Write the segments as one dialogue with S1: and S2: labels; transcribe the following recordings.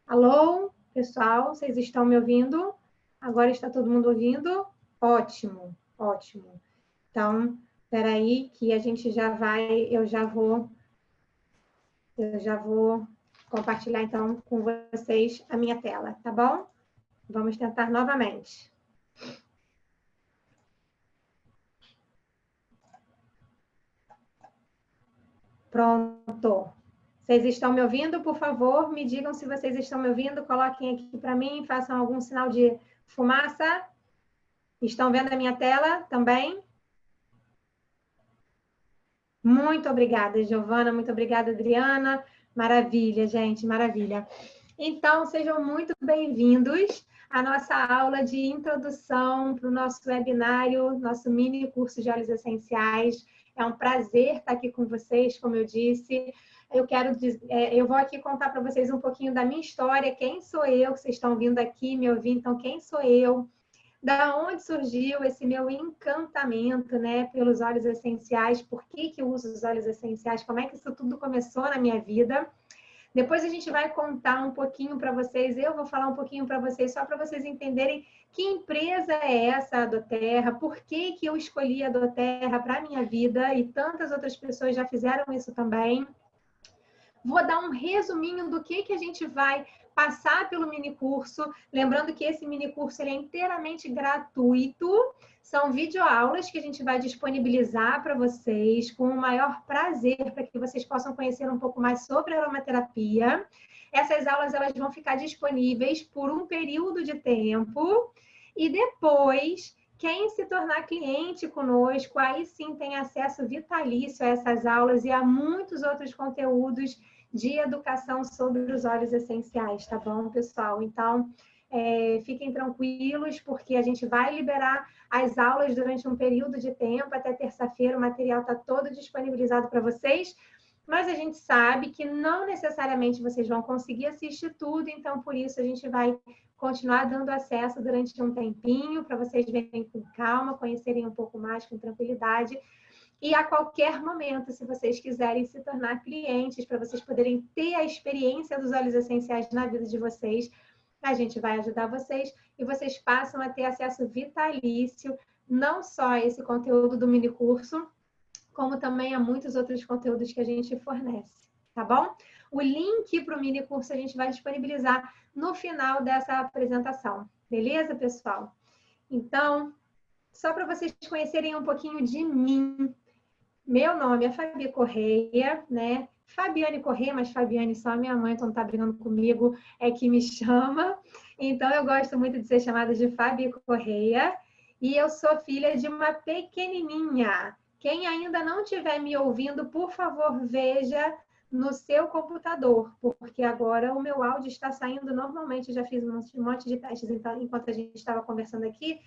S1: Alô, pessoal, vocês estão me ouvindo? Agora está todo mundo ouvindo? Ótimo, ótimo. Então, espera aí que a gente já vai, eu já vou compartilhar então com vocês a minha tela, tá bom? Vamos tentar novamente. Pronto. Vocês estão me ouvindo? Por favor, me digam se vocês estão me ouvindo. Coloquem aqui para mim, façam algum sinal de fumaça. Estão vendo a minha tela também? Muito obrigada, Giovana. Muito obrigada, Adriana. Maravilha, gente, maravilha. Então, sejam muito bem-vindos à nossa aula de introdução para o nosso webinário, nosso mini curso de óleos essenciais. É um prazer estar aqui com vocês, como eu disse. Eu vou aqui contar para vocês um pouquinho da minha história, quem sou eu, que vocês estão vindo aqui me ouvir, então quem sou eu? Da onde surgiu esse meu encantamento, né, pelos óleos essenciais, por que eu uso os óleos essenciais, como é que isso tudo começou na minha vida. Depois a gente vai contar um pouquinho para vocês, eu vou falar um pouquinho para vocês, só para vocês entenderem que empresa é essa, a doTERRA, por que eu escolhi a doTERRA para a minha vida e tantas outras pessoas já fizeram isso também. Vou dar um resuminho do que a gente vai passar pelo minicurso. Lembrando que esse minicurso ele é inteiramente gratuito. São videoaulas que a gente vai disponibilizar para vocês com o maior prazer para que vocês possam conhecer um pouco mais sobre a aromaterapia. Essas aulas elas vão ficar disponíveis por um período de tempo e depois quem se tornar cliente conosco, aí sim tem acesso vitalício a essas aulas e a muitos outros conteúdos de educação sobre os óleos essenciais, tá bom, pessoal? Então, fiquem tranquilos, porque a gente vai liberar as aulas durante um período de tempo, até terça-feira o material está todo disponibilizado para vocês, mas a gente sabe que não necessariamente vocês vão conseguir assistir tudo, então por isso a gente vai continuar dando acesso durante um tempinho, para vocês verem com calma, conhecerem um pouco mais com tranquilidade. E a qualquer momento, se vocês quiserem se tornar clientes, para vocês poderem ter a experiência dos óleos essenciais na vida de vocês, a gente vai ajudar vocês e vocês passam a ter acesso vitalício, não só a esse conteúdo do minicurso, como também a muitos outros conteúdos que a gente fornece, tá bom? O link para o minicurso a gente vai disponibilizar no final dessa apresentação, beleza, pessoal? Então, só para vocês conhecerem um pouquinho de mim, meu nome é Fabi Correia, né? Fabiane Correia, mas Fabiane só a minha mãe, então não tá brigando comigo, é que me chama. Então eu gosto muito de ser chamada de Fabi Correia. E eu sou filha de uma pequenininha. Quem ainda não estiver me ouvindo, por favor, veja no seu computador, porque agora o meu áudio está saindo normalmente. Eu já fiz um monte de testes enquanto a gente estava conversando aqui.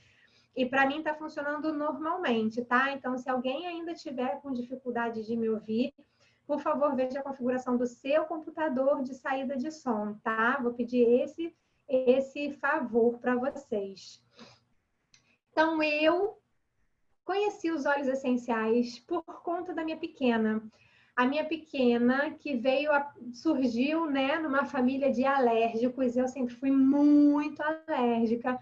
S1: E para mim está funcionando normalmente, tá? Então, se alguém ainda tiver com dificuldade de me ouvir, por favor, veja a configuração do seu computador de saída de som, tá? Vou pedir esse favor para vocês. Então, eu conheci os óleos essenciais por conta da minha pequena. A minha pequena, que surgiu, né, numa família de alérgicos, eu sempre fui muito alérgica.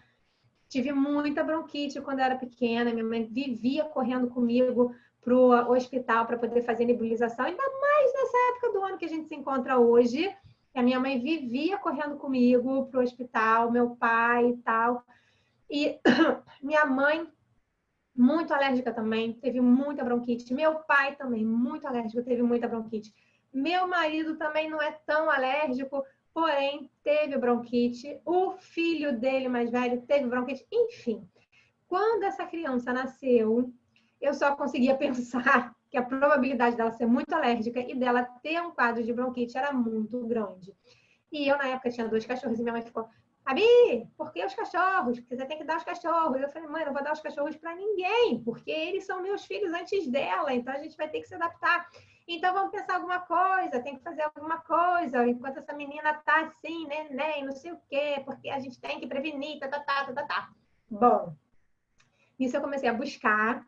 S1: Tive muita bronquite quando eu era pequena. Minha mãe vivia correndo comigo para o hospital para poder fazer nebulização. Ainda mais nessa época do ano que a gente se encontra hoje. A minha mãe vivia correndo comigo para o hospital, meu pai e tal. E minha mãe, muito alérgica também, teve muita bronquite. Meu pai também, muito alérgico, teve muita bronquite. Meu marido também não é tão alérgico, porém teve bronquite. O filho dele mais velho teve bronquite. Enfim, quando essa criança nasceu, eu só conseguia pensar que a probabilidade dela ser muito alérgica e dela ter um quadro de bronquite era muito grande. E eu, na época, tinha 2 cachorros e minha mãe ficou: Fabi, por que os cachorros? Porque você tem que dar os cachorros. Eu falei: mãe, não vou dar os cachorros para ninguém, porque eles são meus filhos antes dela, então a gente vai ter que se adaptar. Então vamos pensar alguma coisa, tem que fazer alguma coisa, enquanto essa menina tá assim, neném, não sei o quê, porque a gente tem que prevenir, tá. Bom, nisso eu comecei a buscar,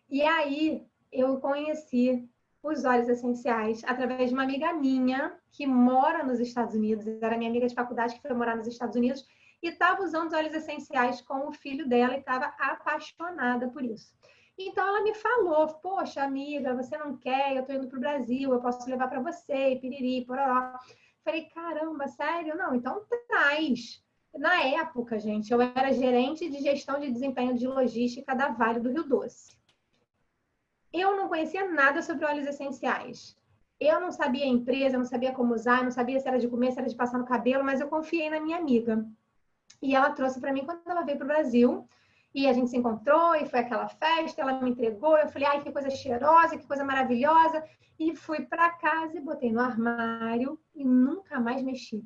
S1: e aí eu conheci os óleos essenciais através de uma amiga minha que mora nos Estados Unidos. Era minha amiga de faculdade que foi morar nos Estados Unidos e estava usando os óleos essenciais com o filho dela e estava apaixonada por isso. Então ela me falou, poxa, amiga, você não quer? Eu estou indo para o Brasil, eu posso levar para você, piriri, pororó. Falei, caramba, sério? Não, então traz. Na época, gente, eu era gerente de gestão de desempenho de logística da Vale do Rio Doce. Eu não conhecia nada sobre óleos essenciais. Eu não sabia a empresa, não sabia como usar, não sabia se era de comer, se era de passar no cabelo, mas eu confiei na minha amiga. E ela trouxe para mim quando ela veio para o Brasil. E a gente se encontrou e foi aquela festa, ela me entregou. Eu falei, ai, que coisa cheirosa, que coisa maravilhosa. E fui para casa e botei no armário e nunca mais mexi.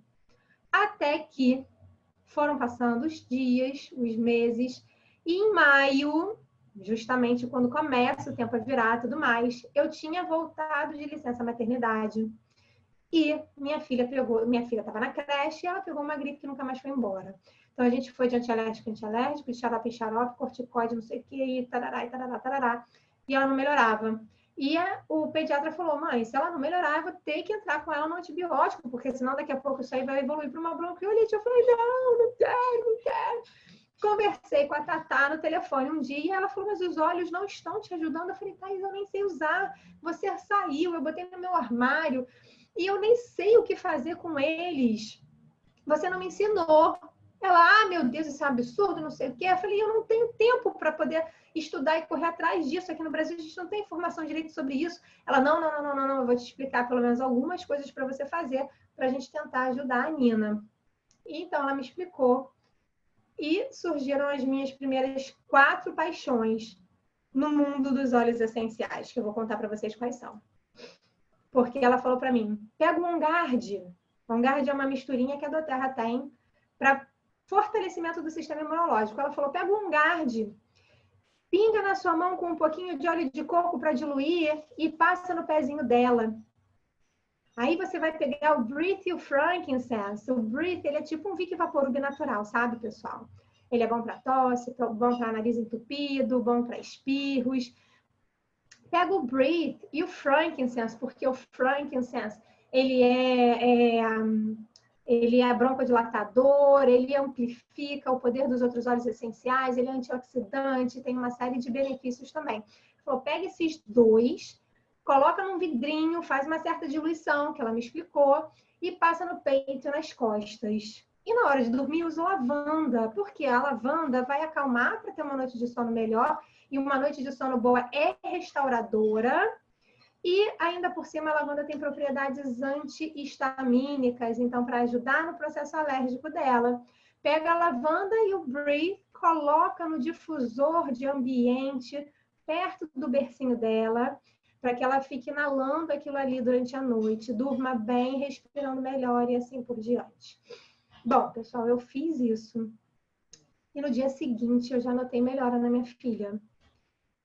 S1: Até que foram passando os dias, os meses, e em maio, justamente quando começa o tempo a virar e tudo mais, eu tinha voltado de licença maternidade. E minha filha estava na creche e ela pegou uma gripe que nunca mais foi embora. Então a gente foi de antialérgico, de xarope, corticoide, não sei o que, e tarará, tarará, tarará. E ela não melhorava. E o pediatra falou, mãe, se ela não melhorar, eu vou ter que entrar com ela no antibiótico, porque senão daqui a pouco isso aí vai evoluir para uma bronquiolite. Eu falei, não quero, não quero. Conversei com a Tatá no telefone um dia e ela falou, mas os olhos não estão te ajudando. Eu falei, Thaís, eu nem sei usar. Você saiu, eu botei no meu armário e eu nem sei o que fazer com eles. Você não me ensinou. Ela, meu Deus, isso é um absurdo, não sei o quê. Eu falei, eu não tenho tempo para poder estudar e correr atrás disso. Aqui no Brasil a gente não tem informação direito sobre isso. Ela, não, eu vou te explicar pelo menos algumas coisas para você fazer para a gente tentar ajudar a Nina. E então ela me explicou. E surgiram as minhas primeiras 4 paixões no mundo dos óleos essenciais, que eu vou contar para vocês quais são. Porque ela falou para mim, pega o OnGuard. O OnGuard é uma misturinha que a doTERRA tem para fortalecimento do sistema imunológico. Ela falou, pega o OnGuard, pinga na sua mão com um pouquinho de óleo de coco para diluir e passa no pezinho dela. Aí você vai pegar o Breathe e o Frankincense. O Breathe, ele é tipo um Vick Vaporub natural, sabe, pessoal? Ele é bom para tosse, bom para nariz entupido, bom para espirros. Pega o Breathe e o Frankincense, porque o Frankincense, ele é broncodilatador, ele amplifica o poder dos outros óleos essenciais, ele é antioxidante, tem uma série de benefícios também. Falou, pega esses 2, coloca num vidrinho, faz uma certa diluição, que ela me explicou, e passa no peito e nas costas. E na hora de dormir, usa lavanda, porque a lavanda vai acalmar para ter uma noite de sono melhor, e uma noite de sono boa é restauradora, e ainda por cima a lavanda tem propriedades anti-histamínicas, então para ajudar no processo alérgico dela. Pega a lavanda e o Breathe, coloca no difusor de ambiente, perto do bercinho dela, para que ela fique inalando aquilo ali durante a noite, durma bem, respirando melhor e assim por diante. Bom, pessoal, eu fiz isso. E no dia seguinte eu já notei melhora na minha filha.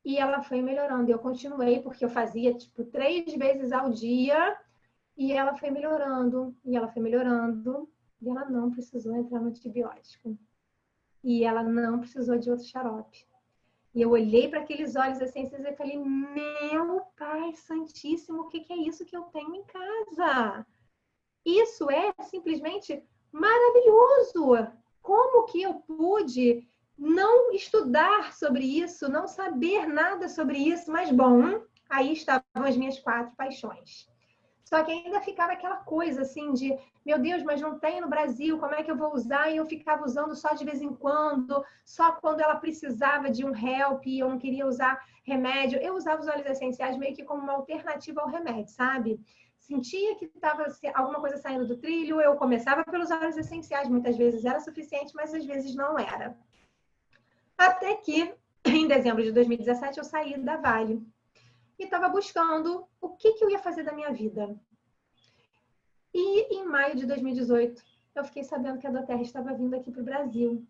S1: E ela foi melhorando. Eu continuei, porque eu fazia, 3 vezes ao dia. E ela foi melhorando. E ela foi melhorando. E ela não precisou entrar no antibiótico. E ela não precisou de outro xarope. E eu olhei para aqueles óleos essenciais e falei, meu Pai Santíssimo, o que é isso que eu tenho em casa? Isso é simplesmente maravilhoso! Como que eu pude não estudar sobre isso, não saber nada sobre isso? Mas, bom, aí estavam as minhas 4 paixões. Só que ainda ficava aquela coisa assim de, meu Deus, mas não tem no Brasil, como é que eu vou usar? E eu ficava usando só de vez em quando, só quando ela precisava de um help e eu não queria usar remédio. Eu usava os óleos essenciais meio que como uma alternativa ao remédio, sabe? Sentia que estava alguma coisa saindo do trilho, eu começava pelos óleos essenciais, muitas vezes era suficiente, mas às vezes não era. Até que, em dezembro de 2017, eu saí da Vale e estava buscando o que eu ia fazer da minha vida. E em maio de 2018, eu fiquei sabendo que a doTERRA estava vindo aqui para o Brasil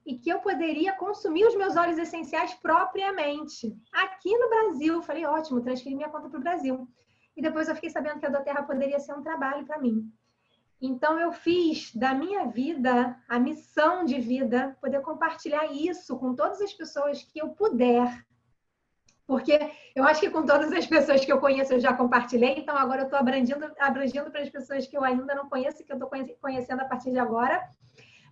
S1: e que eu poderia consumir os meus óleos essenciais propriamente. Aqui no Brasil, eu falei, ótimo, transferi minha conta para o Brasil. E depois eu fiquei sabendo que a doTERRA poderia ser um trabalho para mim. Então, eu fiz da minha vida a missão de vida, poder compartilhar isso com todas as pessoas que eu puder. Porque eu acho que com todas as pessoas que eu conheço eu já compartilhei, então agora eu estou abrangendo para as pessoas que eu ainda não conheço, que eu estou conhecendo a partir de agora,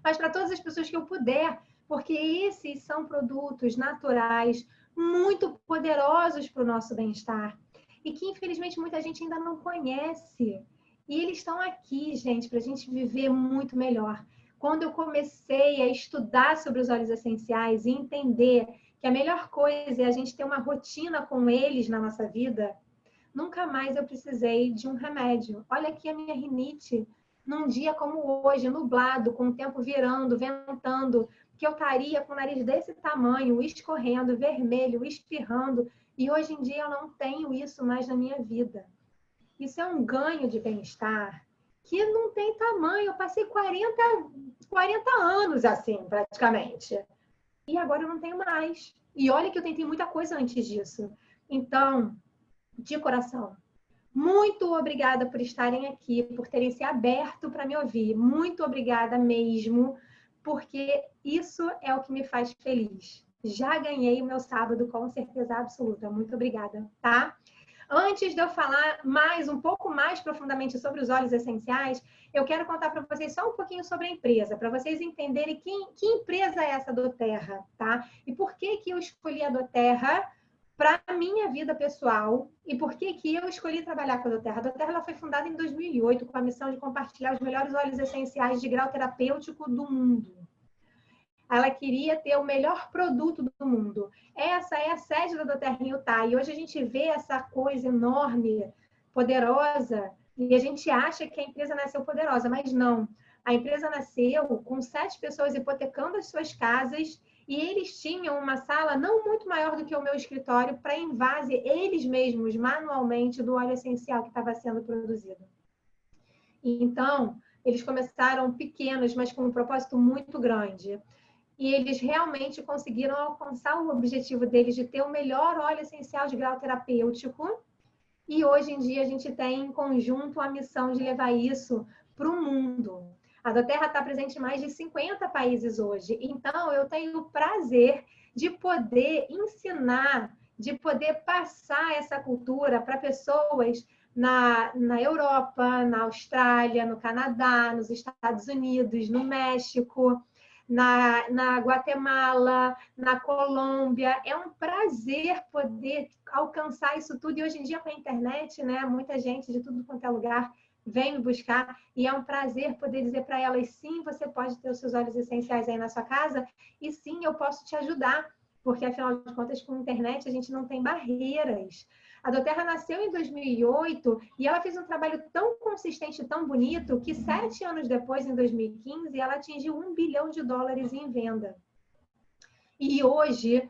S1: mas para todas as pessoas que eu puder, porque esses são produtos naturais muito poderosos para o nosso bem-estar e que infelizmente muita gente ainda não conhece. E eles estão aqui, gente, para a gente viver muito melhor. Quando eu comecei a estudar sobre os óleos essenciais e entender que a melhor coisa é a gente ter uma rotina com eles na nossa vida, nunca mais eu precisei de um remédio. Olha aqui a minha rinite, num dia como hoje, nublado, com o tempo virando, ventando, que eu estaria com o nariz desse tamanho, escorrendo, vermelho, espirrando, e hoje em dia eu não tenho isso mais na minha vida. Isso é um ganho de bem-estar que não tem tamanho. Eu passei 40 anos assim, praticamente. E agora eu não tenho mais. E olha que eu tentei muita coisa antes disso. Então, de coração, muito obrigada por estarem aqui, por terem se aberto para me ouvir. Muito obrigada mesmo, porque isso é o que me faz feliz. Já ganhei o meu sábado com certeza absoluta. Muito obrigada, tá? Antes de eu falar um pouco mais profundamente sobre os óleos essenciais, eu quero contar para vocês só um pouquinho sobre a empresa, para vocês entenderem que empresa é essa doTERRA, tá? E por que eu escolhi a doTERRA para a minha vida pessoal e por que eu escolhi trabalhar com a doTERRA. A doTERRA ela foi fundada em 2008 com a missão de compartilhar os melhores óleos essenciais de grau terapêutico do mundo. Ela queria ter o melhor produto do mundo. Essa é a sede da doTERRA em Utah. E hoje a gente vê essa coisa enorme, poderosa, e a gente acha que a empresa nasceu poderosa, mas não. A empresa nasceu com 7 pessoas hipotecando as suas casas e eles tinham uma sala não muito maior do que o meu escritório para invase eles mesmos, manualmente, do óleo essencial que estava sendo produzido. Então, eles começaram pequenos, mas com um propósito muito grande. E eles realmente conseguiram alcançar o objetivo deles de ter o melhor óleo essencial de grau terapêutico. E hoje em dia a gente tem em conjunto a missão de levar isso para o mundo. A doTERRA está presente em mais de 50 países hoje. Então, eu tenho o prazer de poder ensinar, de poder passar essa cultura para pessoas na Europa, na Austrália, no Canadá, nos Estados Unidos, no México, na Guatemala, na Colômbia. É um prazer poder alcançar isso tudo. E hoje em dia, com a internet, né, muita gente de tudo quanto é lugar vem me buscar. E é um prazer poder dizer para elas, sim, você pode ter os seus óleos essenciais aí na sua casa. E sim, eu posso te ajudar. Porque, afinal de contas, com a internet, a gente não tem barreiras. A doTERRA nasceu em 2008 e ela fez um trabalho tão consistente e tão bonito que 7 anos depois, em 2015, ela atingiu $1 bilhão em venda. E hoje,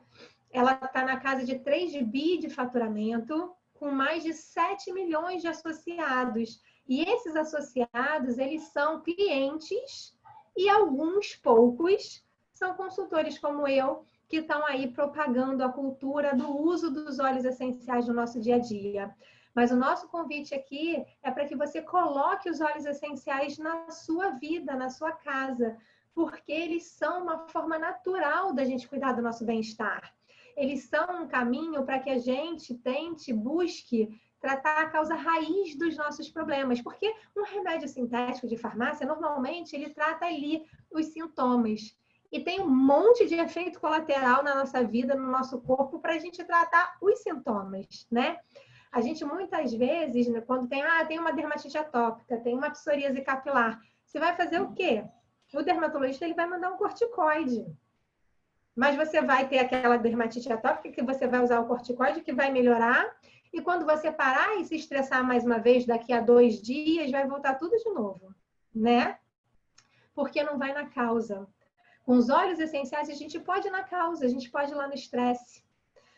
S1: ela está na casa de 3 bi de faturamento, com mais de 7 milhões de associados. E esses associados, eles são clientes e alguns poucos são consultores como eu, que estão aí propagando a cultura do uso dos óleos essenciais no nosso dia a dia. Mas o nosso convite aqui é para que você coloque os óleos essenciais na sua vida, na sua casa, porque eles são uma forma natural da gente cuidar do nosso bem-estar. Eles são um caminho para que a gente tente, busque tratar a causa raiz dos nossos problemas, porque um remédio sintético de farmácia, normalmente, ele trata ali os sintomas. E tem um monte de efeito colateral na nossa vida, no nosso corpo, para a gente tratar os sintomas, né? A gente, muitas vezes, quando tem uma dermatite atópica, tem uma psoríase capilar, você vai fazer o quê? O dermatologista ele vai mandar um corticoide. Mas você vai ter aquela dermatite atópica que você vai usar o corticoide que vai melhorar. E quando você parar e se estressar mais uma vez, daqui a 2 dias, vai voltar tudo de novo, né? Porque não vai na causa. Com os óleos essenciais, a gente pode ir na causa, a gente pode ir lá no estresse.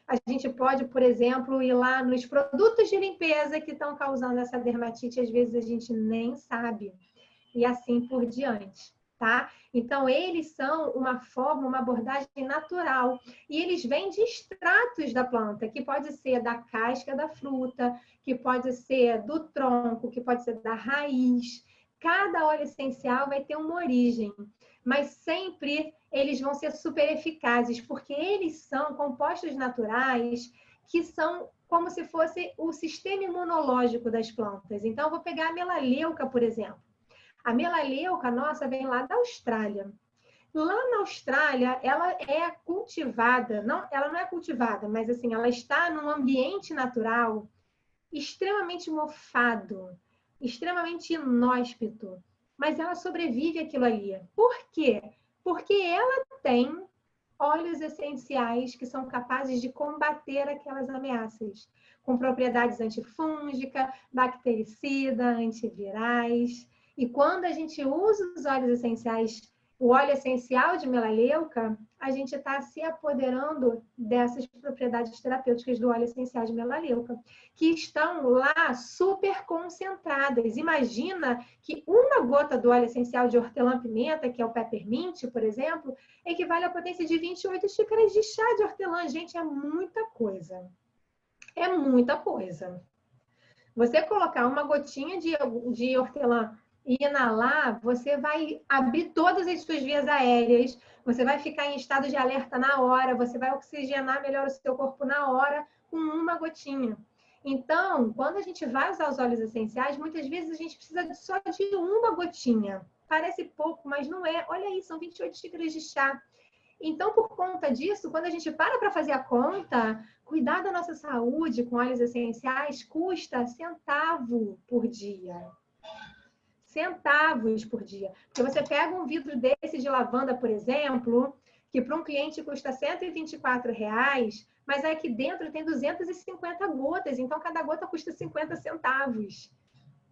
S1: A gente pode, por exemplo, ir lá nos produtos de limpeza que estão causando essa dermatite, às vezes a gente nem sabe. E assim por diante, tá? Então, eles são uma forma, uma abordagem natural. E eles vêm de extratos da planta, que pode ser da casca da fruta, que pode ser do tronco, que pode ser da raiz. Cada óleo essencial vai ter uma origem, mas sempre eles vão ser super eficazes, porque eles são compostos naturais que são como se fosse o sistema imunológico das plantas. Então, eu vou pegar a melaleuca, por exemplo. A melaleuca, nossa, vem lá da Austrália. Lá na Austrália, ela é cultivada, ela não é cultivada, mas assim, ela está num ambiente natural extremamente mofado, extremamente inóspito, mas ela sobrevive àquilo ali. Por quê? Porque ela tem óleos essenciais que são capazes de combater aquelas ameaças, com propriedades antifúngica, bactericida, antivirais. E quando a gente usa os óleos essenciais, o óleo essencial de melaleuca, a gente está se apoderando dessas propriedades terapêuticas do óleo essencial de melaleuca, que estão lá super concentradas. Imagina que uma gota do óleo essencial de hortelã-pimenta, que é o peppermint, por exemplo, equivale à potência de 28 xícaras de chá de hortelã. Gente, é muita coisa. É muita coisa. Você colocar uma gotinha de hortelã e inalar, você vai abrir todas as suas vias aéreas, você vai ficar em estado de alerta na hora, você vai oxigenar melhor o seu corpo na hora com uma gotinha. Então, quando a gente vai usar os óleos essenciais, muitas vezes a gente precisa só de uma gotinha. Parece pouco, mas não é. Olha aí, são 28 xícaras de chá. Então, por conta disso, quando a gente para fazer a conta, cuidar da nossa saúde com óleos essenciais custa centavo por dia. Centavos por dia. Porque você pega um vidro desse de lavanda, por exemplo, que para um cliente custa R$124, mas aqui dentro tem 250 gotas, então cada gota custa 50 centavos.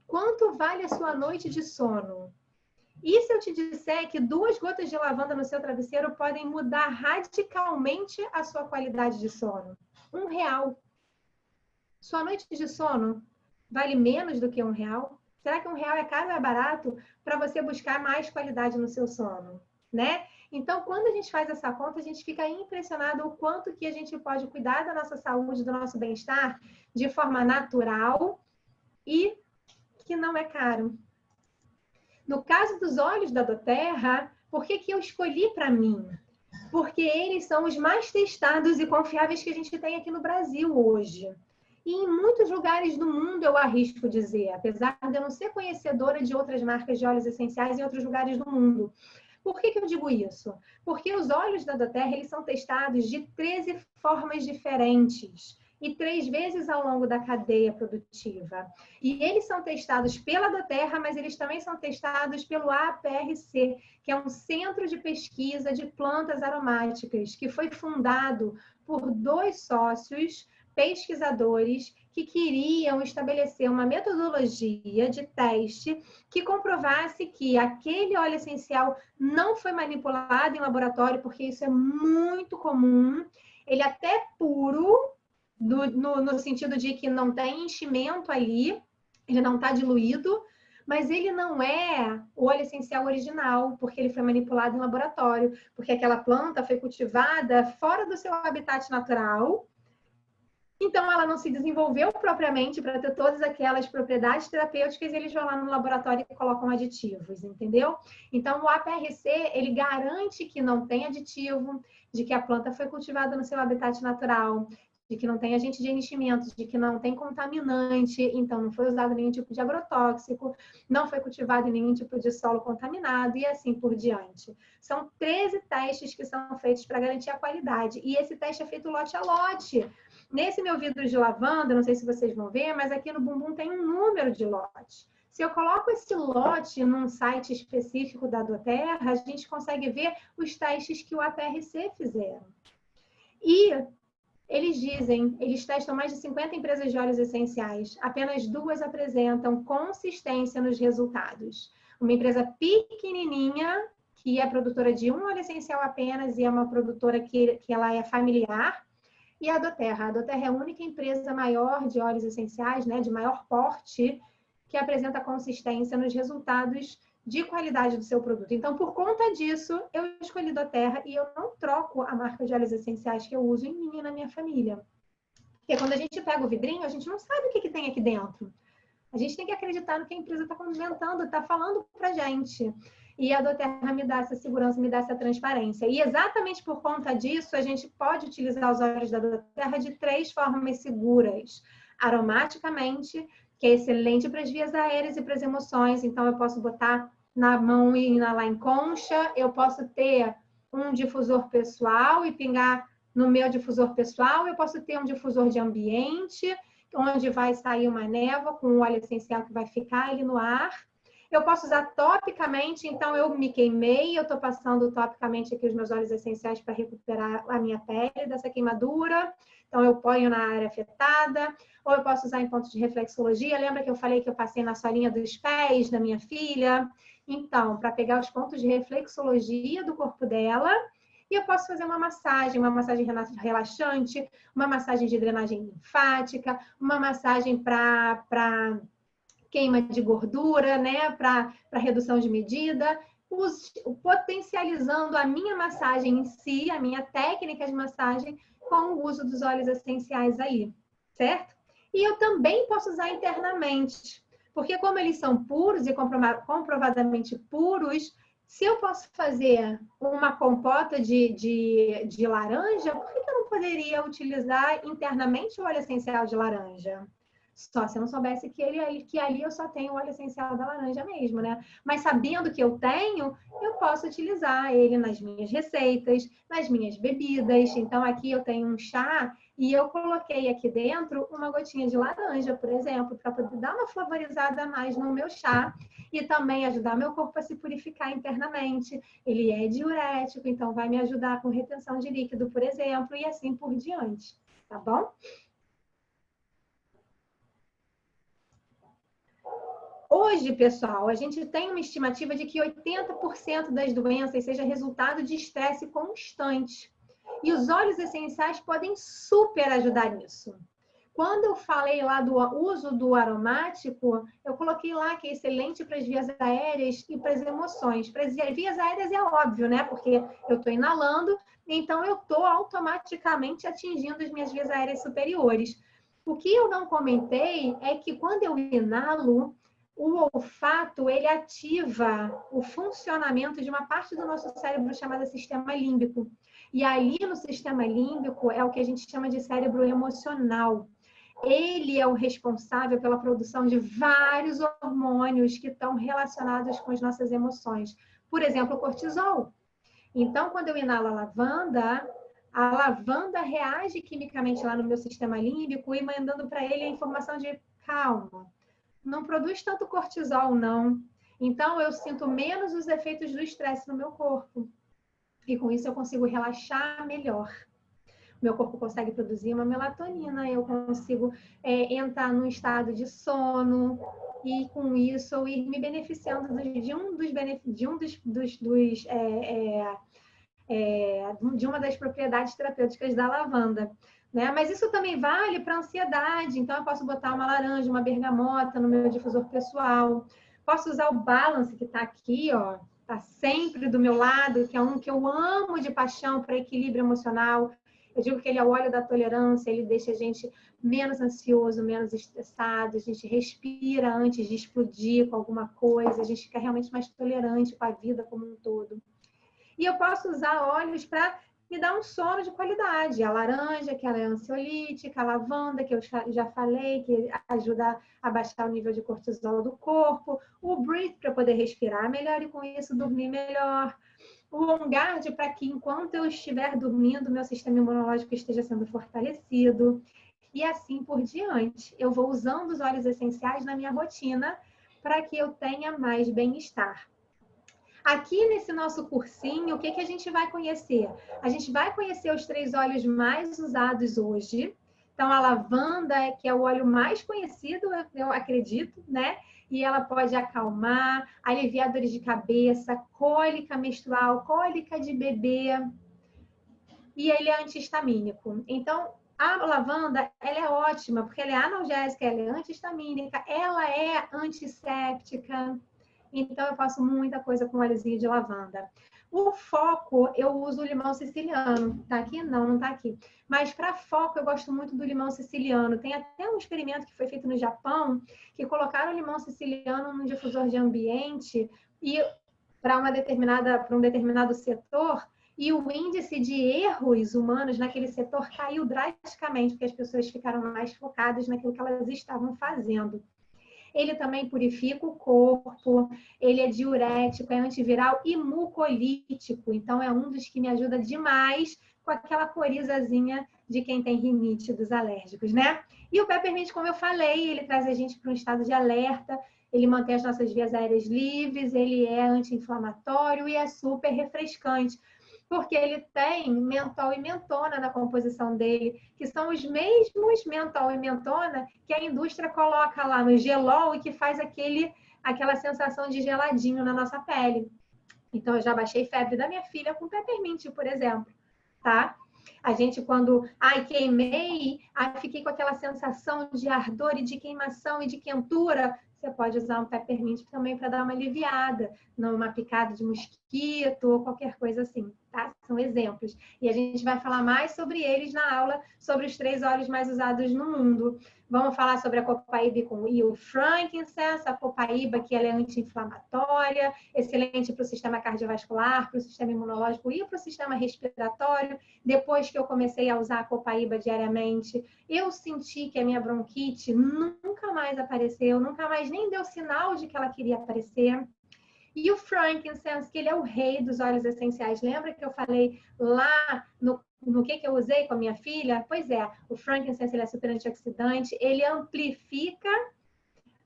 S1: Quanto vale a sua noite de sono? E se eu te disser que 2 gotas de lavanda no seu travesseiro podem mudar radicalmente a sua qualidade de sono? R$1. Sua noite de sono vale menos do que R$1? Será que R$1 é caro ou é barato para você buscar mais qualidade no seu sono, né? Então, quando a gente faz essa conta, a gente fica impressionado o quanto que a gente pode cuidar da nossa saúde, do nosso bem-estar de forma natural e que não é caro. No caso dos óleos da doTERRA, por que eu escolhi para mim? Porque eles são os mais testados e confiáveis que a gente tem aqui no Brasil hoje. E em muitos lugares do mundo, eu arrisco dizer, apesar de eu não ser conhecedora de outras marcas de óleos essenciais em outros lugares do mundo. Por que eu digo isso? Porque os óleos da doTERRA, eles são testados de 13 formas diferentes e 3 vezes ao longo da cadeia produtiva. E eles são testados pela doTERRA, mas eles também são testados pelo APRC, que é um centro de pesquisa de plantas aromáticas, que foi fundado por 2 sócios pesquisadores que queriam estabelecer uma metodologia de teste que comprovasse que aquele óleo essencial não foi manipulado em laboratório, porque isso é muito comum. Ele é até puro, no sentido de que não tem enchimento ali, ele não está diluído, mas ele não é o óleo essencial original, porque ele foi manipulado em laboratório, porque aquela planta foi cultivada fora do seu habitat natural. Então, ela não se desenvolveu propriamente para ter todas aquelas propriedades terapêuticas e eles vão lá no laboratório e colocam aditivos, entendeu? Então, o APRC, ele garante que não tem aditivo, de que a planta foi cultivada no seu habitat natural, de que não tem agente de enchimento, de que não tem contaminante, então não foi usado nenhum tipo de agrotóxico, não foi cultivado em nenhum tipo de solo contaminado e assim por diante. São 13 testes que são feitos para garantir a qualidade e esse teste é feito lote a lote. Nesse meu vidro de lavanda, não sei se vocês vão ver, mas aqui no bumbum tem um número de lote. Se eu coloco esse lote num site específico da doTERRA, a gente consegue ver os testes que o APRC fizeram. E eles dizem, eles testam mais de 50 empresas de óleos essenciais, apenas 2 apresentam consistência nos resultados. Uma empresa pequenininha, que é produtora de um óleo essencial apenas e é uma produtora que ela é familiar, e a doTERRA. A doTERRA é a única empresa maior de óleos essenciais, né, de maior porte, que apresenta consistência nos resultados de qualidade do seu produto. Então, por conta disso, eu escolhi doTERRA e eu não troco a marca de óleos essenciais que eu uso em mim e na minha família. Porque quando a gente pega o vidrinho, a gente não sabe o que tem aqui dentro. A gente tem que acreditar no que a empresa está comentando, está falando para a gente. E a doTERRA me dá essa segurança, me dá essa transparência. E exatamente por conta disso, a gente pode utilizar os óleos da doTERRA de 3 formas seguras. Aromaticamente, que é excelente para as vias aéreas e para as emoções. Então, eu posso botar na mão e inalar em concha. Eu posso ter um difusor pessoal e pingar no meu difusor pessoal. Eu posso ter um difusor de ambiente, onde vai sair uma névoa com o óleo essencial que vai ficar ali no ar. Eu posso usar topicamente, então eu me queimei, eu estou passando topicamente aqui os meus óleos essenciais para recuperar a minha pele dessa queimadura. Então eu ponho na área afetada, ou eu posso usar em pontos de reflexologia. Lembra que eu falei que eu passei na solinha dos pés da minha filha? Então, para pegar os pontos de reflexologia do corpo dela, e eu posso fazer uma massagem relaxante, uma massagem de drenagem linfática, uma massagem para queima de gordura, né? Para redução de medida, potencializando a minha massagem em si, a minha técnica de massagem, com o uso dos óleos essenciais aí, certo? E eu também posso usar internamente, porque como eles são puros e comprovadamente puros, se eu posso fazer uma compota de laranja, por que eu não poderia utilizar internamente o óleo essencial de laranja? Só se eu não soubesse que ali eu só tenho o óleo essencial da laranja mesmo, né? Mas sabendo que eu tenho, eu posso utilizar ele nas minhas receitas, nas minhas bebidas. Então, aqui eu tenho um chá e eu coloquei aqui dentro uma gotinha de laranja, por exemplo, para poder dar uma flavorizada a mais no meu chá e também ajudar meu corpo a se purificar internamente. Ele é diurético, então vai me ajudar com retenção de líquido, por exemplo, e assim por diante, tá bom? Hoje, pessoal, a gente tem uma estimativa de que 80% das doenças seja resultado de estresse constante. E os óleos essenciais podem super ajudar nisso. Quando eu falei lá do uso do aromático, eu coloquei lá que é excelente para as vias aéreas e para as emoções. Para as vias aéreas é óbvio, né? Porque eu estou inalando, então eu estou automaticamente atingindo as minhas vias aéreas superiores. O que eu não comentei é que quando eu inalo, o olfato, ele ativa o funcionamento de uma parte do nosso cérebro chamada sistema límbico. E ali no sistema límbico é o que a gente chama de cérebro emocional. Ele é o responsável pela produção de vários hormônios que estão relacionados com as nossas emoções. Por exemplo, o cortisol. Então, quando eu inalo a lavanda reage quimicamente lá no meu sistema límbico e mandando para ele a informação de calma. Não produz tanto cortisol, não. Então, eu sinto menos os efeitos do estresse no meu corpo. E com isso, eu consigo relaxar melhor. Meu corpo consegue produzir uma melatonina, eu consigo entrar num estado de sono e com isso eu ir me beneficiando de uma das propriedades terapêuticas da lavanda. Né? Mas isso também vale para ansiedade. Então, eu posso botar uma laranja, uma bergamota no meu difusor pessoal. Posso usar o Balance, que está aqui, ó. Está sempre do meu lado, que é um que eu amo de paixão para equilíbrio emocional. Eu digo que ele é o óleo da tolerância, ele deixa a gente menos ansioso, menos estressado, a gente respira antes de explodir com alguma coisa, a gente fica realmente mais tolerante com a vida como um todo. E eu posso usar óleos para me dar um sono de qualidade. A laranja, que ela é ansiolítica, a lavanda, que eu já falei, que ajuda a baixar o nível de cortisol do corpo, o Breathe, para poder respirar melhor e com isso dormir melhor. O On Guard, para que enquanto eu estiver dormindo, meu sistema imunológico esteja sendo fortalecido. E assim por diante. Eu vou usando os óleos essenciais na minha rotina para que eu tenha mais bem-estar. Aqui nesse nosso cursinho, o que a gente vai conhecer? A gente vai conhecer os 3 óleos mais usados hoje. Então, a lavanda, que é o óleo mais conhecido, eu acredito, né? E ela pode acalmar, aliviar dores de cabeça, cólica menstrual, cólica de bebê. E ele é antihistamínico. Então, a lavanda, ela é ótima, porque ela é analgésica, ela é antihistamínica, ela é antisséptica. Então, eu faço muita coisa com óleozinho de lavanda. O foco, eu uso o limão siciliano. Tá aqui? Não, não tá aqui. Mas para foco, eu gosto muito do limão siciliano. Tem até um experimento que foi feito no Japão, que colocaram o limão siciliano num difusor de ambiente e para um determinado setor, e o índice de erros humanos naquele setor caiu drasticamente, porque as pessoas ficaram mais focadas naquilo que elas estavam fazendo. Ele também purifica o corpo, ele é diurético, é antiviral e mucolítico. Então, é um dos que me ajuda demais com aquela corizazinha de quem tem rinite dos alérgicos, né? E o Peppermint, como eu falei, ele traz a gente para um estado de alerta, ele mantém as nossas vias aéreas livres, ele é anti-inflamatório e é super refrescante, porque ele tem mentol e mentona na composição dele, que são os mesmos mentol e mentona que a indústria coloca lá no gelol e que faz aquela sensação de geladinho na nossa pele. Então, eu já baixei febre da minha filha com peppermint, por exemplo, tá? A gente, quando, queimei, fiquei com aquela sensação de ardor e de queimação e de quentura, você pode usar um peppermint também para dar uma aliviada, numa picada de mosquito ou qualquer coisa assim, tá? São exemplos. E a gente vai falar mais sobre eles na aula, sobre os 3 óleos mais usados no mundo. Vamos falar sobre a copaíba e o frankincense, a copaíba que ela é anti-inflamatória, excelente para o sistema cardiovascular, para o sistema imunológico e para o sistema respiratório. Depois que eu comecei a usar a copaíba diariamente, eu senti que a minha bronquite nunca mais apareceu, nunca mais nem deu sinal de que ela queria aparecer. E o frankincense, que ele é o rei dos óleos essenciais. Lembra que eu falei lá no que eu usei com a minha filha? Pois é, o frankincense ele é super antioxidante, ele amplifica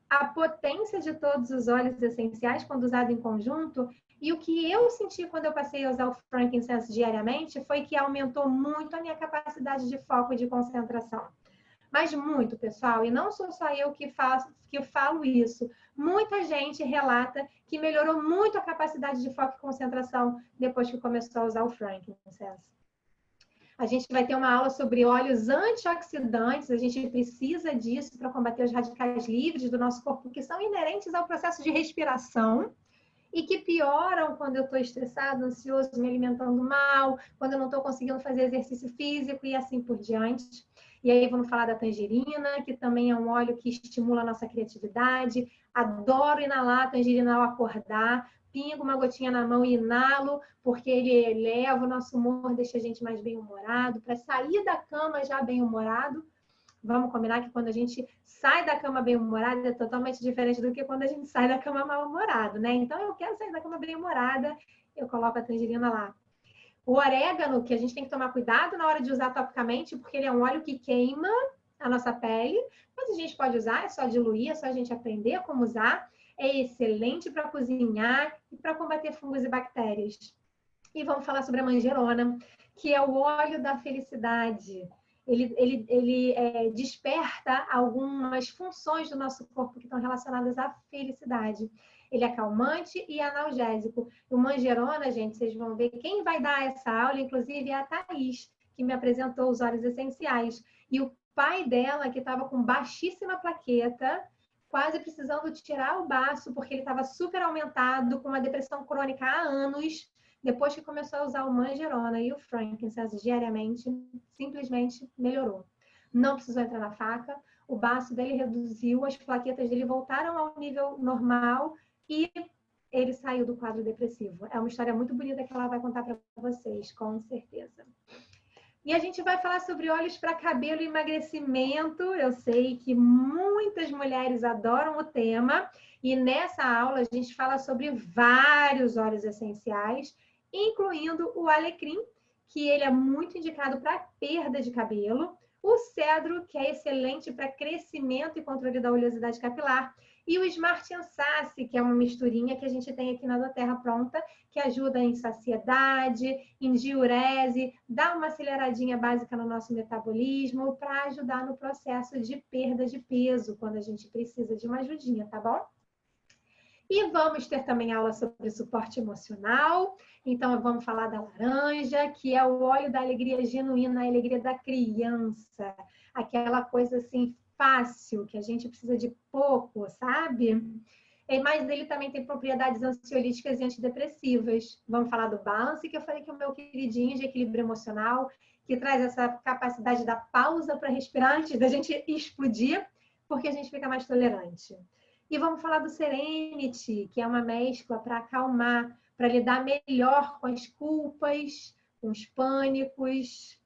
S1: a potência de todos os óleos essenciais quando usado em conjunto. E o que eu senti quando eu passei a usar o frankincense diariamente foi que aumentou muito a minha capacidade de foco e de concentração. Mas muito, pessoal, e não sou só eu que falo isso. Muita gente relata que melhorou muito a capacidade de foco e concentração depois que começou a usar o frankincense. A gente vai ter uma aula sobre óleos antioxidantes, a gente precisa disso para combater os radicais livres do nosso corpo, que são inerentes ao processo de respiração e que pioram quando eu estou estressado, ansioso, me alimentando mal, quando eu não estou conseguindo fazer exercício físico e assim por diante. E aí vamos falar da tangerina, que também é um óleo que estimula a nossa criatividade. Adoro inalar a tangerina ao acordar. Pingo uma gotinha na mão e inalo, porque ele eleva o nosso humor, deixa a gente mais bem-humorado. Para sair da cama já bem-humorado, vamos combinar que quando a gente sai da cama bem-humorada é totalmente diferente do que quando a gente sai da cama mal-humorado, né? Então, eu quero sair da cama bem-humorada, eu coloco a tangerina lá. O orégano, que a gente tem que tomar cuidado na hora de usar topicamente, porque ele é um óleo que queima a nossa pele, mas a gente pode usar, é só diluir, é só a gente aprender como usar. É excelente para cozinhar e para combater fungos e bactérias. E vamos falar sobre a manjerona, que é o óleo da felicidade. Ele desperta algumas funções do nosso corpo que estão relacionadas à felicidade. Ele é calmante e analgésico. O manjerona, gente, vocês vão ver, quem vai dar essa aula, inclusive, é a Thaís, que me apresentou os óleos essenciais. E o pai dela, que estava com baixíssima plaqueta, quase precisando tirar o baço, porque ele estava super aumentado, com uma depressão crônica há anos, depois que começou a usar o manjerona e o frankincense diariamente, simplesmente melhorou. Não precisou entrar na faca, o baço dele reduziu, as plaquetas dele voltaram ao nível normal e ele saiu do quadro depressivo. É uma história muito bonita que ela vai contar para vocês, com certeza. E a gente vai falar sobre óleos para cabelo e emagrecimento. Eu sei que muitas mulheres adoram o tema. E nessa aula a gente fala sobre vários óleos essenciais, incluindo o alecrim, que ele é muito indicado para perda de cabelo. O cedro, que é excelente para crescimento e controle da oleosidade capilar. E o Smart Ansace, que é uma misturinha que a gente tem aqui na doTERRA pronta, que ajuda em saciedade, em diurese, dá uma aceleradinha básica no nosso metabolismo para ajudar no processo de perda de peso, quando a gente precisa de uma ajudinha, tá bom? E vamos ter também aula sobre suporte emocional. Então, vamos falar da laranja, que é o óleo da alegria genuína, a alegria da criança. Aquela coisa assim, fácil, que a gente precisa de pouco, sabe? Mas ele também tem propriedades ansiolíticas e antidepressivas. Vamos falar do balance, que eu falei que é o meu queridinho de equilíbrio emocional, que traz essa capacidade da pausa para respirar antes da gente explodir, porque a gente fica mais tolerante. E vamos falar do Serenity, que é uma mescla para acalmar, para lidar melhor com as culpas, com os pânicos.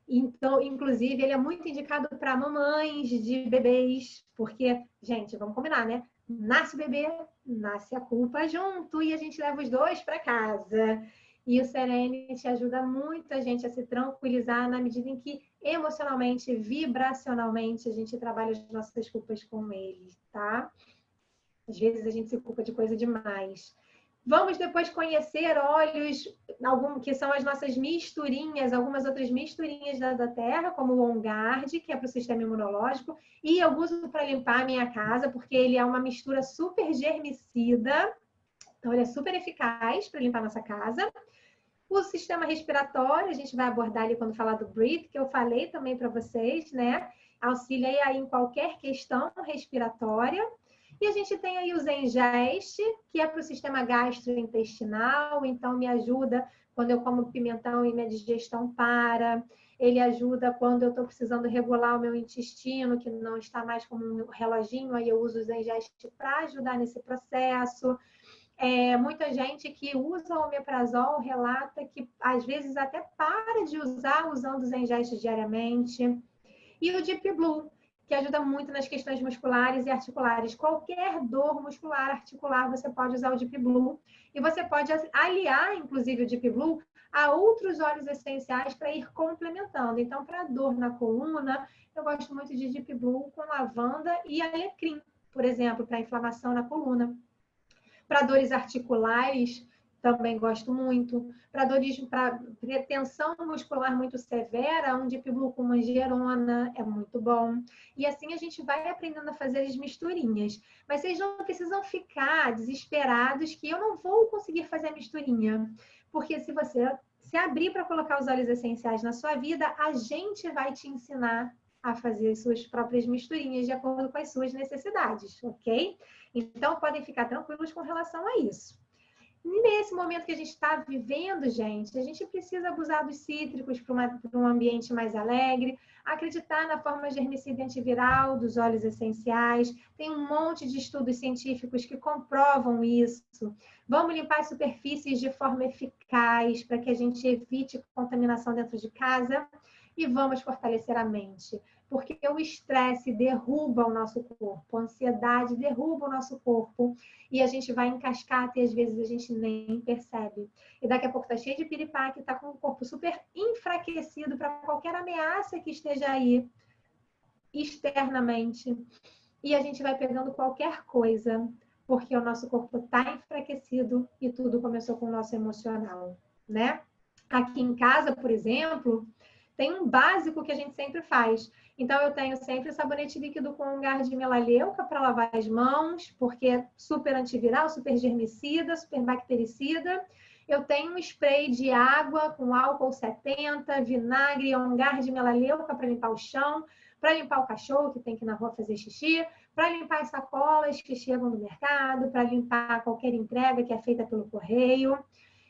S1: Então, inclusive, ele é muito indicado para mamães de bebês, porque, gente, vamos combinar, né? Nasce o bebê, nasce a culpa junto e a gente leva os dois para casa. E o Serenity ajuda muito a gente a se tranquilizar na medida em que emocionalmente, vibracionalmente, a gente trabalha as nossas culpas com ele, tá? Às vezes a gente se culpa de coisa demais. Vamos depois conhecer óleos, que são as nossas misturinhas, algumas outras misturinhas da Terra, como o On Guard, que é para o sistema imunológico, e eu uso para limpar a minha casa, porque ele é uma mistura super germicida, então ele é super eficaz para limpar a nossa casa. O sistema respiratório, a gente vai abordar ali quando falar do Breathe, que eu falei também para vocês, né? Auxilia aí em qualquer questão respiratória. E a gente tem aí o Zengest, que é para o sistema gastrointestinal, então me ajuda quando eu como pimentão e minha digestão para. Ele ajuda quando eu estou precisando regular o meu intestino, que não está mais como um reloginho, aí eu uso o Zengest para ajudar nesse processo. Muita gente que usa o omeprazol relata que às vezes até para de usar usando o Zengest diariamente. E o Deep Blue, que ajuda muito nas questões musculares e articulares. Qualquer dor muscular, articular, você pode usar o Deep Blue. E você pode aliar, inclusive, o Deep Blue a outros óleos essenciais para ir complementando. Então, para dor na coluna, eu gosto muito de Deep Blue com lavanda e alecrim, por exemplo, para inflamação na coluna. Para dores articulares, também gosto muito. Para tensão muscular muito severa, um Deep Blue com manjerona é muito bom. E assim a gente vai aprendendo a fazer as misturinhas. Mas vocês não precisam ficar desesperados que eu não vou conseguir fazer a misturinha. Porque se você se abrir para colocar os óleos essenciais na sua vida, a gente vai te ensinar a fazer as suas próprias misturinhas de acordo com as suas necessidades, ok? Então, podem ficar tranquilos com relação a isso. Nesse momento que a gente está vivendo, gente, a gente precisa abusar dos cítricos para um ambiente mais alegre, acreditar na forma germicida e antiviral dos óleos essenciais. Tem um monte de estudos científicos que comprovam isso. Vamos limpar as superfícies de forma eficaz para que a gente evite contaminação dentro de casa e vamos fortalecer a mente. Porque o estresse derruba o nosso corpo, a ansiedade derruba o nosso corpo e a gente vai em cascata e às vezes a gente nem percebe. E daqui a pouco tá cheio de piripaque, tá com o corpo super enfraquecido para qualquer ameaça que esteja aí externamente. E a gente vai pegando qualquer coisa, porque o nosso corpo tá enfraquecido e tudo começou com o nosso emocional, né? Aqui em casa, por exemplo, tem um básico que a gente sempre faz. Então, eu tenho sempre o sabonete líquido com um gar de melaleuca para lavar as mãos, porque é super antiviral, super germicida, super bactericida. Eu tenho um spray de água com álcool 70, vinagre e um gar de melaleuca para limpar o chão, para limpar o cachorro que tem que ir na rua fazer xixi, para limpar as sacolas que chegam do mercado, para limpar qualquer entrega que é feita pelo correio.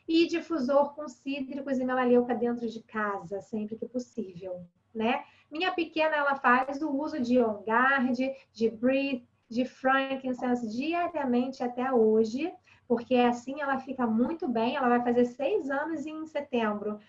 S1: E difusor com cítricos e melaleuca dentro de casa, sempre que possível, né? Minha pequena, ela faz o uso de On Guard, de Breathe, de Frankincense diariamente até hoje, porque assim ela fica muito bem. Ela vai fazer 6 anos em setembro.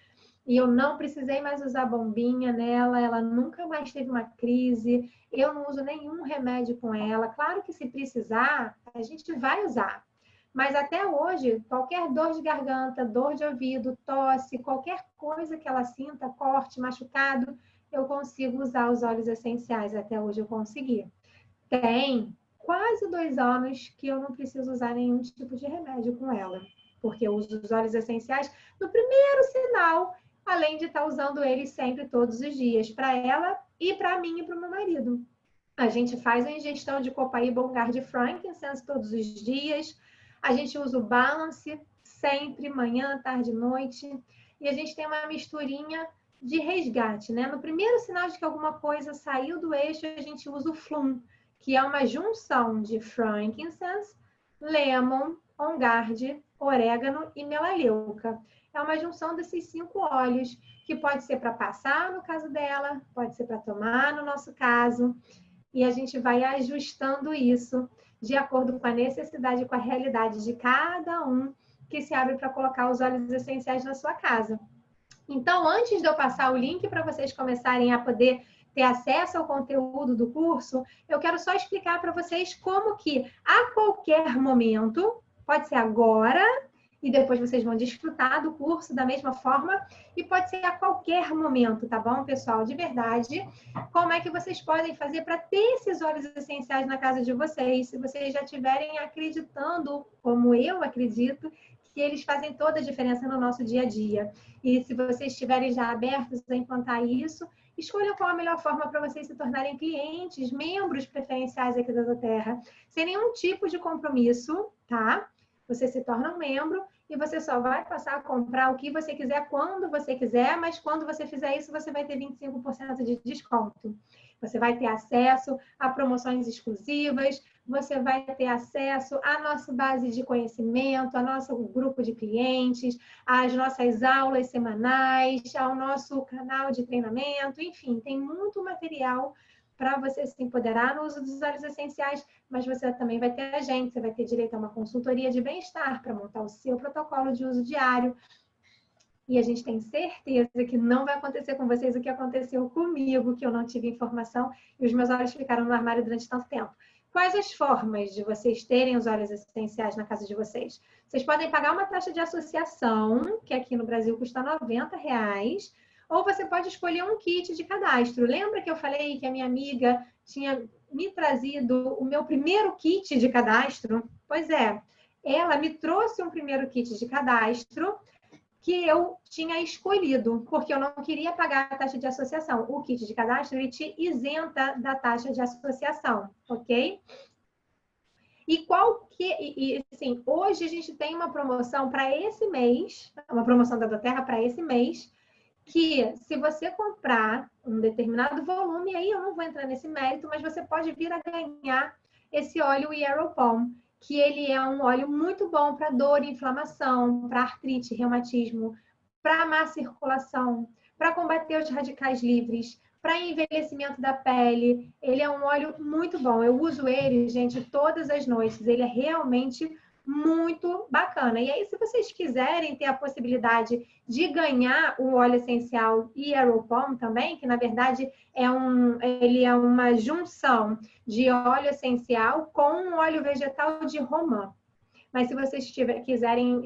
S1: E eu não precisei mais usar bombinha nela, ela nunca mais teve uma crise, eu não uso nenhum remédio com ela. Claro que se precisar, a gente vai usar. Mas até hoje, qualquer dor de garganta, dor de ouvido, tosse, qualquer coisa que ela sinta, corte, machucado, eu consigo usar os óleos essenciais. Até hoje eu consegui. Tem quase 2 anos que eu não preciso usar nenhum tipo de remédio com ela. Porque eu uso os óleos essenciais no primeiro sinal, além de estar usando eles sempre, todos os dias, para ela e para mim e para o meu marido. A gente faz a ingestão de copaíba ou gar de frankincense todos os dias. A gente usa o balance sempre, manhã, tarde, noite. E a gente tem uma misturinha de resgate, né? No primeiro sinal de que alguma coisa saiu do eixo, a gente usa o Flum, que é uma junção de frankincense, lemon, on guard, orégano e melaleuca. É uma junção desses 5 óleos, que pode ser para passar no caso dela, pode ser para tomar no nosso caso. E a gente vai ajustando isso de acordo com a necessidade e com a realidade de cada um que se abre para colocar os óleos essenciais na sua casa. Então, antes de eu passar o link para vocês começarem a poder ter acesso ao conteúdo do curso, eu quero só explicar para vocês como que, a qualquer momento, pode ser agora, e depois vocês vão desfrutar do curso da mesma forma, e pode ser a qualquer momento, tá bom, pessoal? De verdade, como é que vocês podem fazer para ter esses óleos essenciais na casa de vocês, se vocês já estiverem acreditando, como eu acredito, que eles fazem toda a diferença no nosso dia a dia. E se vocês estiverem já abertos a implantar isso, escolham qual a melhor forma para vocês se tornarem clientes, membros preferenciais aqui da Doterra, sem nenhum tipo de compromisso, tá? Você se torna um membro e você só vai passar a comprar o que você quiser, quando você quiser, mas quando você fizer isso, você vai ter 25% de desconto. Você vai ter acesso a promoções exclusivas, você vai ter acesso à nossa base de conhecimento, ao nosso grupo de clientes, às nossas aulas semanais, ao nosso canal de treinamento, enfim, tem muito material para você se empoderar no uso dos óleos essenciais, mas você também vai ter a gente, você vai ter direito a uma consultoria de bem-estar para montar o seu protocolo de uso diário. E a gente tem certeza que não vai acontecer com vocês o que aconteceu comigo, que eu não tive informação e os meus olhos ficaram no armário durante tanto tempo. Quais as formas de vocês terem os óleos essenciais na casa de vocês? Vocês podem pagar uma taxa de associação, que aqui no Brasil custa R$90, ou você pode escolher um kit de cadastro. Lembra que eu falei que a minha amiga tinha me trazido o meu primeiro kit de cadastro? Pois é, ela me trouxe um primeiro kit de cadastro que eu tinha escolhido, porque eu não queria pagar a taxa de associação. O kit de cadastro, ele te isenta da taxa de associação, ok? Assim, hoje a gente tem uma promoção para esse mês, uma promoção da Doterra para esse mês, que se você comprar um determinado volume, aí eu não vou entrar nesse mérito, mas você pode vir a ganhar esse óleo Yaropom, que ele é um óleo muito bom para dor e inflamação, para artrite, reumatismo, para má circulação, para combater os radicais livres, para envelhecimento da pele. Ele é um óleo muito bom. Eu uso ele, gente, todas as noites. Ele é realmente muito bacana. E aí, se vocês quiserem ter a possibilidade de ganhar o óleo essencial Yaropom também, que na verdade ele é uma junção de óleo essencial com um óleo vegetal de romã. Mas se vocês quiserem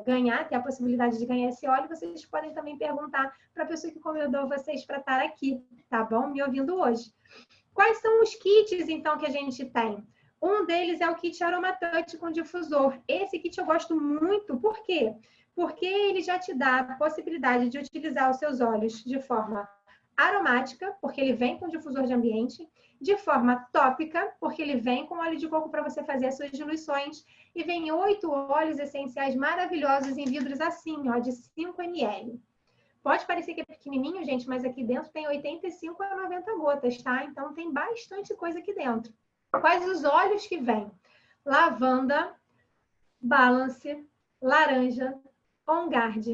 S1: ganhar, ter a possibilidade de ganhar esse óleo, vocês podem também perguntar para a pessoa que convidou vocês para estar aqui, tá bom? Me ouvindo hoje. Quais são os kits, então, que a gente tem? Um deles é o kit Aromatouch com difusor. Esse kit eu gosto muito, por quê? Porque ele já te dá a possibilidade de utilizar os seus óleos de forma aromática, porque ele vem com difusor de ambiente, de forma tópica, porque ele vem com óleo de coco para você fazer as suas diluições, e vem 8 óleos essenciais maravilhosos em vidros assim, ó, de 5 ml. Pode parecer que é pequenininho, gente, mas aqui dentro tem 85 a 90 gotas, tá? Então tem bastante coisa aqui dentro. Quais os óleos que vêm? Lavanda, balance, laranja, on guard,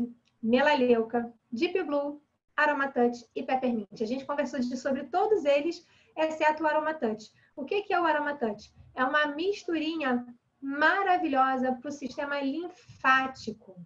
S1: melaleuca, deep blue, aromatouch e peppermint. A gente conversou sobre todos eles, exceto o aromatouch. O que é o aromatouch? É uma misturinha maravilhosa para o sistema linfático.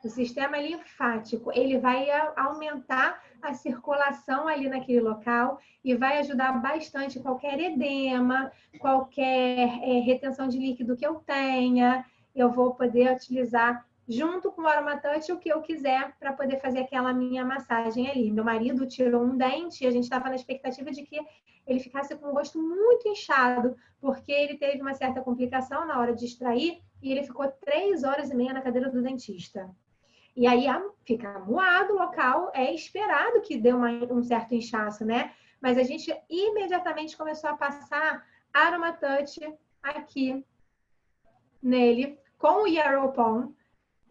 S1: O sistema linfático, ele vai aumentar a circulação ali naquele local e vai ajudar bastante qualquer edema, qualquer retenção de líquido que eu tenha. Eu vou poder utilizar junto com o aromatouch o que eu quiser para poder fazer aquela minha massagem ali. Meu marido tirou um dente e a gente estava na expectativa de que ele ficasse com o rosto muito inchado, porque ele teve uma certa complicação na hora de extrair e ele ficou 3 horas e meia na cadeira do dentista. E aí fica amuado o local, é esperado que dê um certo inchaço, né? Mas a gente imediatamente começou a passar aromatouch aqui nele, com o Yaropom,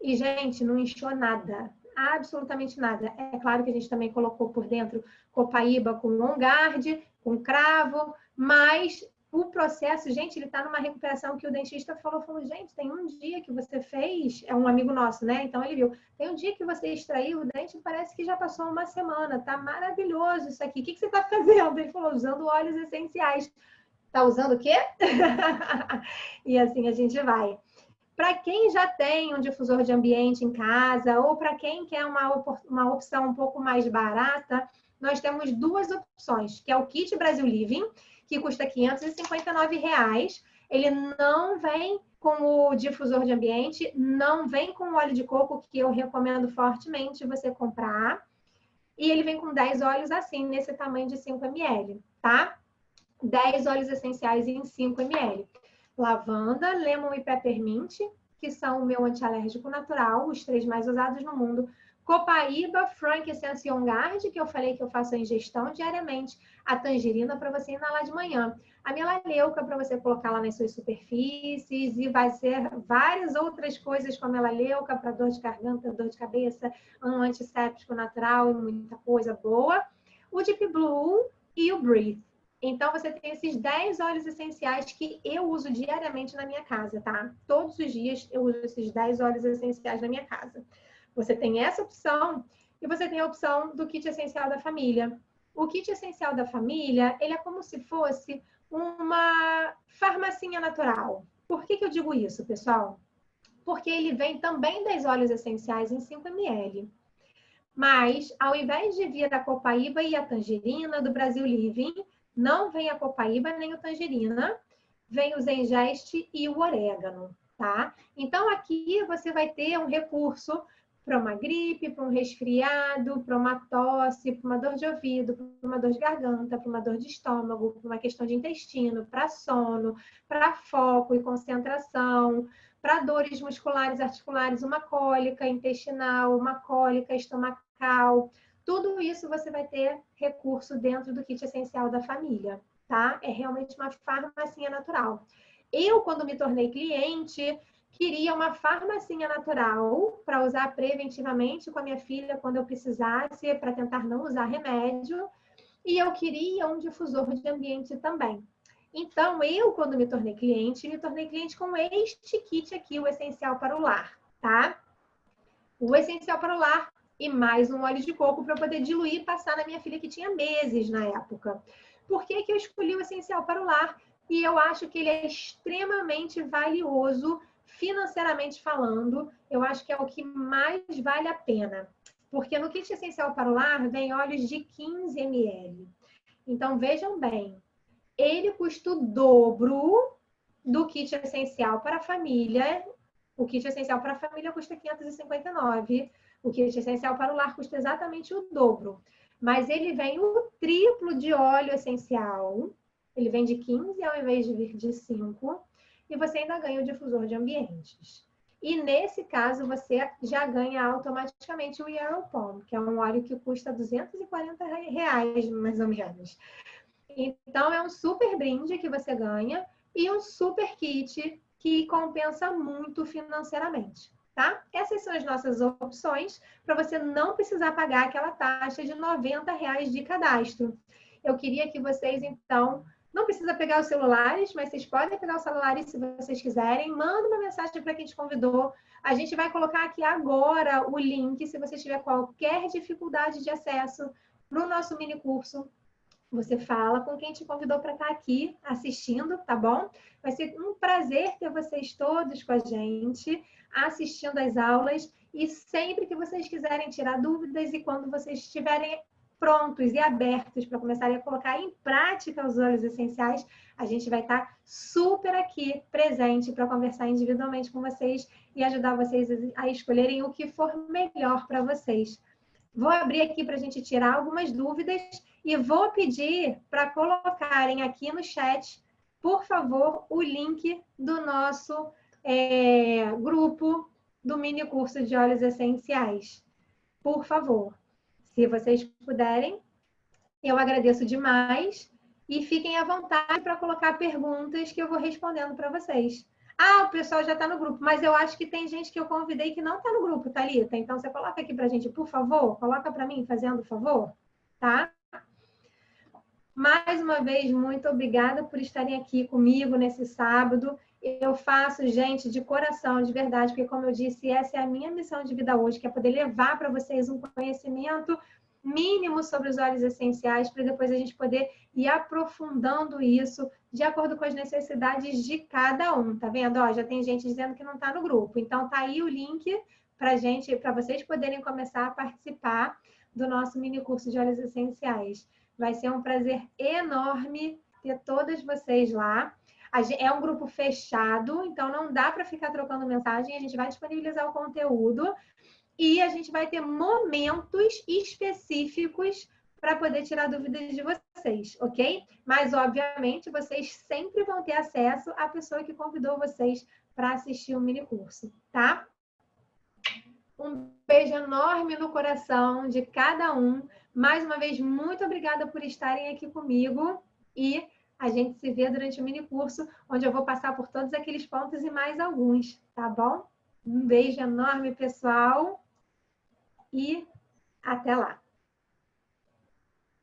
S1: e, gente, não inchou nada, absolutamente nada. É claro que a gente também colocou por dentro copaíba com on guard, com cravo, mas o processo, gente, ele está numa recuperação que o dentista falou, gente, tem um dia que você fez, é um amigo nosso, né? Então ele viu, tem um dia que você extraiu o dente, parece que já passou uma semana, tá maravilhoso isso aqui. O que você está fazendo? Ele falou, usando óleos essenciais. Tá usando o quê? E assim a gente vai. Para quem já tem um difusor de ambiente em casa ou para quem quer uma opção um pouco mais barata, nós temos duas opções, que é o Kit Brasil Living, que custa R$ 559. Ele não vem com o difusor de ambiente, não vem com o óleo de coco, que eu recomendo fortemente você comprar. E ele vem com 10 óleos assim, nesse tamanho de 5 ml, tá? 10 óleos essenciais em 5 ml. Lavanda, lemon e peppermint, que são o meu antialérgico natural, os 3 mais usados no mundo. Copaíba, Frankincense e On Guard, que eu falei que eu faço a ingestão diariamente. A tangerina para você inalar de manhã. A melaleuca para você colocar lá nas suas superfícies. E vai ser várias outras coisas com a melaleuca para dor de garganta, dor de cabeça, um antisséptico natural e muita coisa boa. O Deep Blue e o Breathe. Então, você tem esses 10 óleos essenciais que eu uso diariamente na minha casa, tá? Todos os dias eu uso esses 10 óleos essenciais na minha casa. Você tem essa opção e você tem a opção do kit essencial da família. O kit essencial da família, ele é como se fosse uma farmacinha natural. Por que eu digo isso, pessoal? Porque ele vem também 10 óleos essenciais em 5 ml. Mas, ao invés de vir a copaíba e a tangerina do Brasil Living, não vem a copaíba nem o tangerina, vem o zengeste e o orégano, tá? Então, aqui você vai ter um recurso para uma gripe, para um resfriado, para uma tosse, para uma dor de ouvido, para uma dor de garganta, para uma dor de estômago, para uma questão de intestino, para sono, para foco e concentração, para dores musculares, articulares, uma cólica intestinal, uma cólica estomacal. Tudo isso você vai ter recurso dentro do kit essencial da família, tá? É realmente uma farmacinha natural. Eu, quando me tornei cliente, queria uma farmacinha natural para usar preventivamente com a minha filha quando eu precisasse, para tentar não usar remédio. E eu queria um difusor de ambiente também. Então, eu, quando me tornei cliente com este kit aqui, o Essencial para o Lar, tá? O Essencial para o Lar e mais um óleo de coco para poder diluir e passar na minha filha, que tinha meses na época. Por que eu escolhi o Essencial para o Lar? E eu acho que ele é extremamente valioso, financeiramente falando. Eu acho que é o que mais vale a pena. Porque no kit Essencial para o Lar vem óleos de 15 ml. Então, vejam bem, ele custa o dobro do kit essencial para a família. O kit essencial para a família custa R$ 559. O kit essencial para o lar custa exatamente o dobro. Mas ele vem o triplo de óleo essencial. Ele vem de 15 ao invés de vir de 5. E você ainda ganha o difusor de ambientes. E nesse caso, você já ganha automaticamente o Aeropom, que é um óleo que custa R$ 240, mais ou menos. Então, é um super brinde que você ganha e um super kit que compensa muito financeiramente, tá? Essas são as nossas opções para você não precisar pagar aquela taxa de R$ 90 de cadastro. Eu queria que vocês, então, não precisa pegar os celulares, mas vocês podem pegar os celulares se vocês quiserem. Manda uma mensagem para quem te convidou. A gente vai colocar aqui agora o link, se você tiver qualquer dificuldade de acesso para o nosso mini curso. Você fala com quem te convidou para estar aqui assistindo, tá bom? Vai ser um prazer ter vocês todos com a gente, assistindo às aulas. E sempre que vocês quiserem tirar dúvidas e quando vocês estiverem prontos e abertos para começarem a colocar em prática os óleos essenciais, a gente vai estar super aqui, presente, para conversar individualmente com vocês e ajudar vocês a escolherem o que for melhor para vocês. Vou abrir aqui para a gente tirar algumas dúvidas e vou pedir para colocarem aqui no chat, por favor, o link do nosso grupo do mini curso de óleos essenciais. Por favor, se vocês puderem, eu agradeço demais e fiquem à vontade para colocar perguntas que eu vou respondendo para vocês. Ah, o pessoal já está no grupo, mas eu acho que tem gente que eu convidei que não está no grupo, Thalita. Então, você coloca aqui para a gente, por favor. Coloca para mim, fazendo favor, tá? Mais uma vez, muito obrigada por estarem aqui comigo nesse sábado. Eu faço, gente, de coração, de verdade, porque, como eu disse, essa é a minha missão de vida hoje, que é poder levar para vocês um conhecimento mínimo sobre os óleos essenciais, para depois a gente poder ir aprofundando isso de acordo com as necessidades de cada um, tá vendo? Ó, já tem gente dizendo que não está no grupo, então tá aí o link para vocês poderem começar a participar do nosso mini curso de óleos essenciais. Vai ser um prazer enorme ter todas vocês lá. É um grupo fechado, então não dá para ficar trocando mensagem, a gente vai disponibilizar o conteúdo e a gente vai ter momentos específicos para poder tirar dúvidas de vocês, ok? Mas, obviamente, vocês sempre vão ter acesso à pessoa que convidou vocês para assistir o mini curso, tá? Um beijo enorme no coração de cada um. Mais uma vez, muito obrigada por estarem aqui comigo e a gente se vê durante o mini curso, onde eu vou passar por todos aqueles pontos e mais alguns, tá bom? Um beijo enorme, pessoal, e até lá.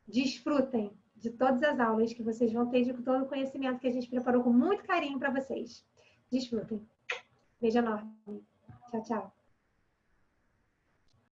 S1: Desfrutem de todas as aulas que vocês vão ter, de todo o conhecimento que a gente preparou com muito carinho para vocês. Desfrutem. Beijo enorme. Tchau, tchau.